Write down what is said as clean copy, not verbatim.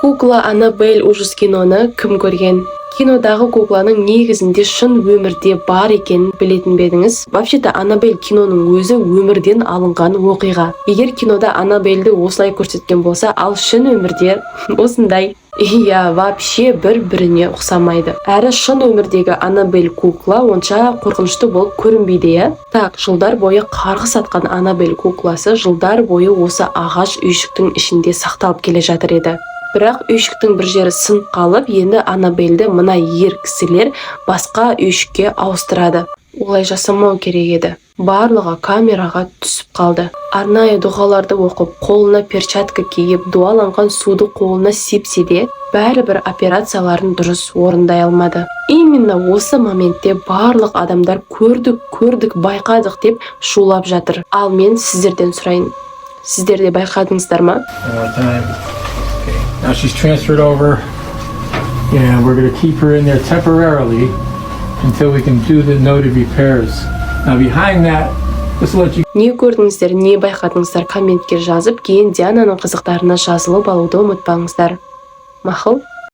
Кукла Аннабель ужас киноны кім көрген? Кинодағы кукланың негізінде шын өмірде бар екенін білетін бе едіңіз? Вообще-то Аннабель киноның өзі өмірден алынған оқиға. Егер кинода Аннабельді осылай көрсеткен болса, ал шын өмірде осындай вообще бір-біріне ұқсамайды. Әрі шын өмірдегі Аннабель кукла онша қорқынышты болып көрінбейді, Так, жылдар бойы қарғыс атқан Аннабель кукласы жылдар бойы осы ағаш үйшіктің ішінде сақталып келе жатыр еді. Бірақ үйшіктің бір жері сынып қалып, енді Аннабельді мына ер кісілер басқа үйшікке ауыстырады. Олай жасамау керек еді. Барлығы камераға түсіп қалды. Арнайы дұғаларды оқып, қолына перчатка киіп, дуаланған суды қолына сепсе де, бәрібір операцияларын дұрыс орындай алмады. Именно осы моментте барлық адамдар көрдік, байқадық деп шулап жатыр. Ал мен сіздерден сұрайын. Сіздер де байқадыңыздар ма? Now she's transferred over, and we're going to keep her in there temporarily until we can do the noted repairs. Now behind that, just to let you... Не көрдіңіздер, не байқадыңыздар комментке жазып, кейін Диананың қызықтарына жазылып алуды ұмытпаңыздар. Мақұл?